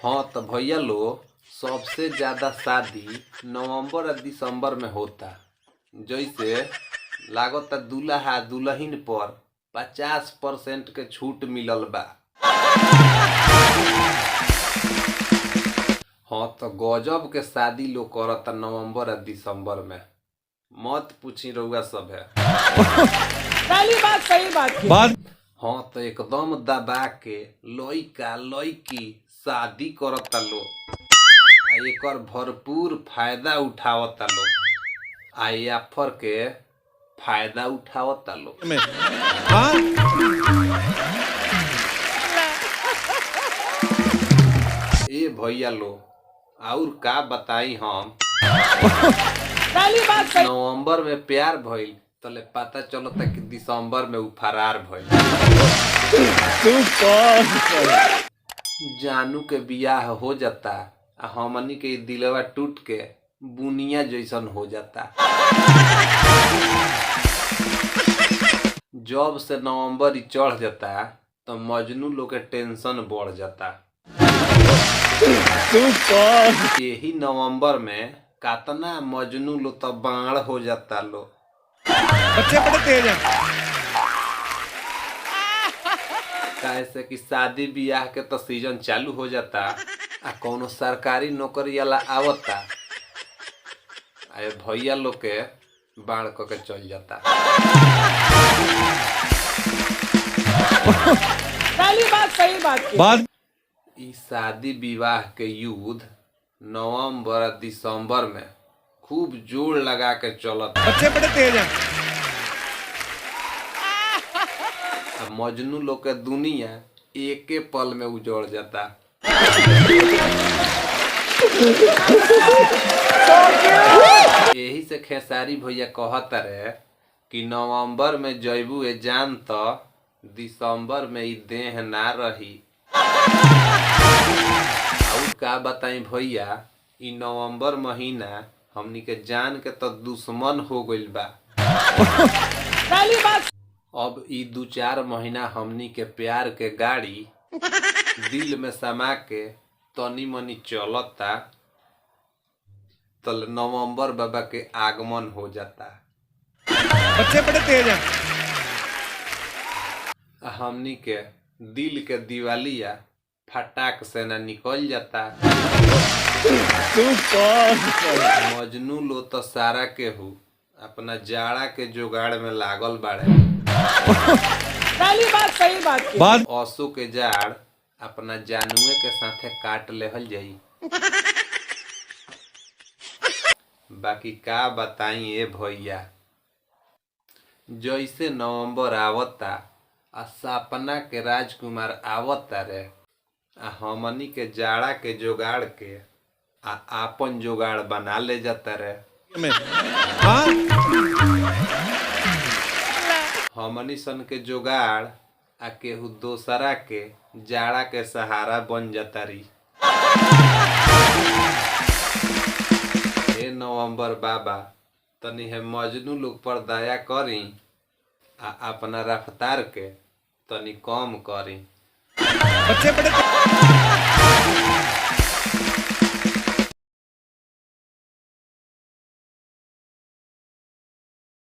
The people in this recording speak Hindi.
हाँ तो भैया लो, सबसे ज्यादा शादी नवंबर और दिसंबर में होता। जैसे लागता दूल्हा दुल्हन पर 50% के छूट मिलल बा। हाँ तो गजब के शादी लोग करता नवंबर और दिसंबर में। मत पूछी रउआ सब है। सही बात हाँ तो एकदम दबा के लइका लइकी शादी करता लो, आ एकर भरपूर फायदा उठावता लो, आ ऑफर के फायदा उठावता लो। ए भैया लो, और का बताई हम। नवंबर में प्यार भइल तले पता चलता कि दिसंबर में उ फरार भइल। जानू के बियाह हो जाता आ हमनी के दिलवा टूट के बुनिया जैसन हो जाता। जब से नवंबर ही चढ़ जाता तो मजनू लोग के टेंशन बढ़ जाता। यही नवंबर में कातना मजनू लो तो बाढ़ हो जाता लो। बच्चे बड़े तेज हैं। कैसे कि शादी बियाह के तो सीजन चालू हो जाता आ कोनो सरकारी नौकरी वाला आवता, आए भैया लोग के बाढ़ क के चल जाता। सही बात ई शादी विवाह के युद्ध नवंबर और दिसंबर में खूब जोर लगा के चलता। बच्चे बड़े तेज हैं। मजनू लोग के दुनिया एके पल में उजड़ जाता। यही से खेसारी भैया कहता रहे कि नवंबर में जैबू ए जान तो दिसंबर में ई देह ना रही। और का बताई भैया, ई नवंबर महीना हमनी के जान के तो दुश्मन हो गइल बा। अब ई 2-4 महीना हमनी के प्यार के गाड़ी दिल में समा के तनी मनी चलता, तल नवंबर बाबा के आगमन हो जाता। बच्चे बड़े तेज हैं। हमनी के दिल के दिवालिया फटाक से न निकल जाता। मजनू लो तो सारा केहू अपना जाड़ा के जुगाड़ में लागल बाड़े। सही बात असो के जाड़ अपना जानुए के साथे काट लेहल जाई। बाकी का बताई ए भैया, जैसे नवंबर आवता आ सपना के राजकुमार आवता रे, आ हमनी के जाड़ा के जोगाड़ के आ आपन जोगाड़ बना ले जाता रे। हमनी सन के जोगाड़ आ केहू दोसरा के जाड़ा के सहारा बन जाता री। हे नवंबर बाबा, तनी है मजनू लोग पर दया करी आ अपना रफ्तार के तनी कम करी। बच्चे बड़े